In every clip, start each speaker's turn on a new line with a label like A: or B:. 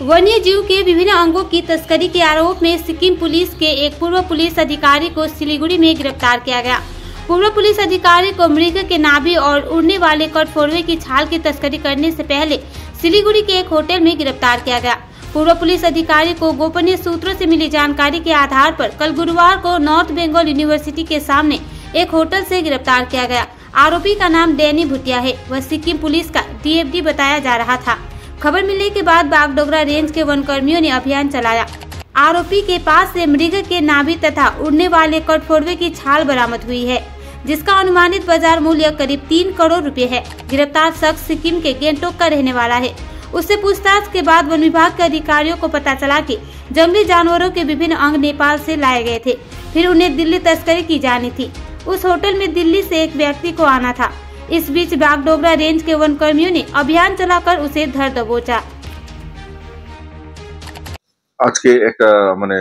A: वन्य जीव के विभिन्न अंगों की तस्करी के आरोप में सिक्किम पुलिस के एक पूर्व पुलिस अधिकारी को सिलीगुड़ी में गिरफ्तार किया गया। पूर्व पुलिस अधिकारी को मृग के नाभि और उड़ने वाले कठफोड़वे की छाल की तस्करी करने से पहले सिलीगुड़ी के एक होटल में गिरफ्तार किया गया। पूर्व पुलिस अधिकारी को गोपनीय सूत्रों से मिली जानकारी के आधार पर कल गुरुवार को नॉर्थ बंगाल यूनिवर्सिटी के सामने एक होटल से गिरफ्तार किया गया। आरोपी का नाम डैनी भुटिया है। वह सिक्किम पुलिस का DFD बताया जा रहा था। खबर मिलने के बाद बागडोगरा रेंज के वन कर्मियों ने अभियान चलाया। आरोपी के पास से मृग के नाभि तथा उड़ने वाले कठफोड़वे की छाल बरामद हुई है, जिसका अनुमानित बाजार मूल्य करीब 3 करोड़ रुपए है। गिरफ्तार शख्स सिक्किम के गैंगटॉक का रहने वाला है। उससे पूछताछ के बाद वन विभाग के अधिकारियों को पता चला कि जंगली जानवरों के विभिन्न अंग नेपाल से लाए गए थे, फिर उन्हें दिल्ली तस्करी की जानी थी। उस होटल में दिल्ली से एक व्यक्ति को आना था। इस बीच बागडोगरा रेंज के वन कर्मियों ने अभियान चलाकर उसे धर दबोचा।
B: আজকে একটা মানে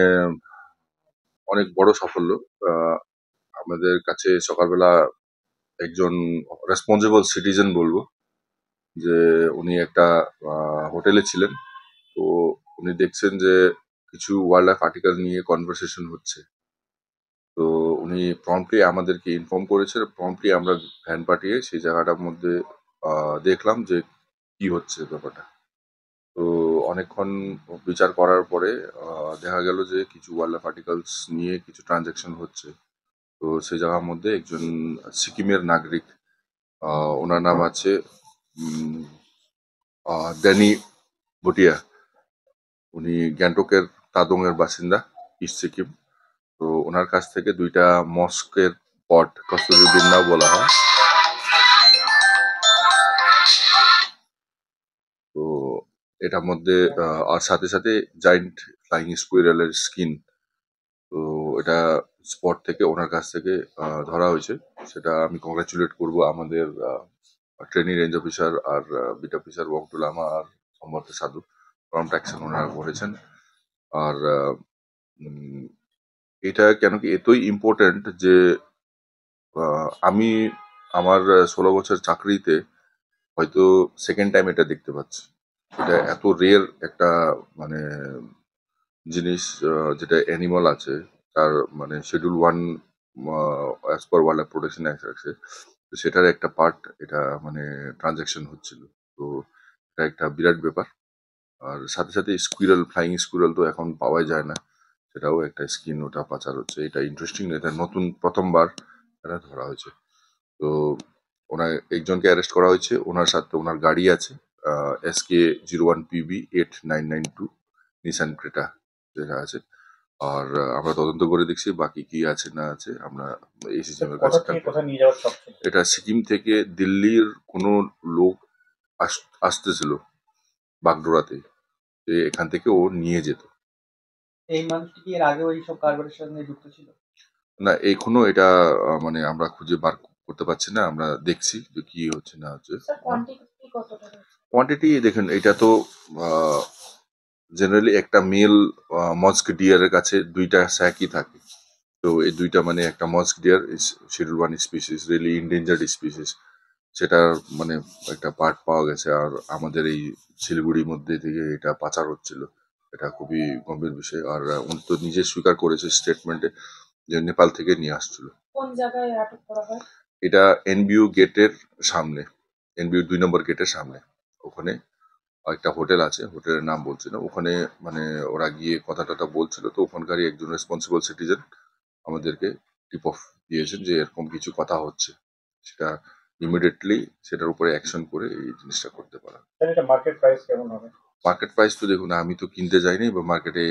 B: অনেক বড় সাফল্য আমাদের কাছে। সকালবেলা একজন রেসপন্সিবল সিটিজেন বলবো যে উনি একটা হোটেলে ছিলেন, তো উনি দেখছেন যে কিছু ওয়াইল্ড লাইফ আর্টিকেল নিয়ে কনভারসেশন হচ্ছে। তো উনি প্রম্পটলি আমাদেরকে ইনফর্ম করেছেন। প্রম্পটলি আমরা ভ্যান পাঠিয়ে সেই জায়গাটার মধ্যে দেখলাম যে কি হচ্ছে ব্যাপারটা। তো অনেকক্ষণ বিচার করার পরে দেখা গেল যে কিছু ওয়াইল্ড লাইফ আর্টিকেলস নিয়ে কিছু ট্রানজ্যাকশন হচ্ছে। তো সেই জায়গার মধ্যে একজন সিকিমের নাগরিক, ওনার নাম আছে ড্যানি ভুটিয়া। উনি গ্যাংটকের তাদংয়ের বাসিন্দা, ইস্ট সিকিম। তো ওনার কাছ থেকে 2টা মস্কের পট, কস্তুরী বৃন্দাও বলা হয়, তো এটার মধ্যে আর সাথে সাথে জায়েন্ট ফ্লাইং স্কুইরেলের স্কিন, তো এটা স্পট থেকে ওনার কাছ থেকে ধরা হয়েছে। সেটা আমি কংগ্রাচুলেট করব আমাদের ট্রেনিং রেঞ্জ অফিসার আর বিট অফিসার ওয়াকটুলামা আর সম্মত সাধু। প্রম্পট অ্যাকশন ওনারা করেছেন। আর এটা কেন কি এতই ইম্পর্টেন্ট যে আমি আমার 16 বছর চাকরিতে হয়তো সেকেন্ড টাইম এটা দেখতে পাচ্ছি। এটা এত রেয়ার একটা মানে জিনিস, যেটা অ্যানিমাল আছে তার মানে schedule 1 as per wild life protection act আছে, তো সেটার একটা পার্ট এটা মানে ট্রানজ্যাকশন হচ্ছিল। তো এটা একটা বিরাট ব্যাপার। আর সাথে সাথে স্কুইরেল, ফ্লাইং স্কুইরেল তো এখন পাওয়াই যায় না, সেটাও একটা স্কিন ওটা পাচার হচ্ছে। এটা ইন্টারেস্টিং, এটা নতুন প্রথমবার এটা ধরা হয়েছে। তো ওনার একজনকে অ্যারেস্ট করা হয়েছে। ওনার সাথে ওনার গাড়ি আছে SK01PB 8992 নিসান ক্রেটা যেটা আছে। আর আমরা তদন্ত করে দেখছি বাকি কি আছে না আছে আমরা ACGM এর কাছে। এটা সিকিম থেকে দিল্লির কোনো লোক আসতেছিল বাগডোরাতে, এখান থেকে ও নিয়ে যেত।
C: এই মানুষটি কি এর আগে ওই সব কারবারের সঙ্গে যুক্ত ছিল?
B: না, এখনো এটা মানে আমরা খুঁজে বার করতে পারছি না। আমরা দেখছি যে কি হচ্ছে না হচ্ছে। কোয়ান্টিটি দেখেন, এটা তো জেনারেলি একটা মেল মস্ক ডিয়ারের কাছে 2টা স্যাকই থাকে। তো এই 2টা মানে একটা musk deer schedule 1 species, really endangered species, সেটার মানে একটা পার্ট পাওয়া গেছে। আর আমাদের এই শিলিগুড়ির মধ্যে থেকে এটা পাচার হচ্ছিল। এটা খুবই গম্ভীর বিষয়। আর উনি তো নিজে স্বীকার করেছে স্টেটমেন্টে যে নেপাল থেকে নিয়ে আসছিল।
C: কোন জায়গায় আটক করা হয়?
B: এটা NBU গেটের সামনে, NBU 2 নম্বর গেটের সামনে। ওখানে একটা হোটেল আছে, হোটেলের নাম বলছি না। ওখানে মানে ওরা গিয়ে কথা বলছিল। তো ওখানকারই একজন রেসপন্সিবল সিটিজেন আমাদেরকে টিপ অফ দিয়েছেন যে এরকম কিছু কথা হচ্ছে, সেটা ইমিডিয়েটলি সেটার উপরে অ্যাকশন করে এই জিনিসটা করতে পারা।
C: মার্কেট প্রাইস কেমন হবে?
B: মার্কেট প্রাইস তো দেখুন, আমি তো কিনতে যাইনি বা মার্কেটে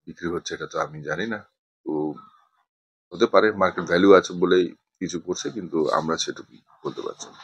B: বিক্রি হচ্ছে এটা তো আমি জানি না। তো হতে পারে মার্কেট ভ্যালু আছে বলেই কিছু করছে, কিন্তু আমরা সেটুকু বলতে পারছি না।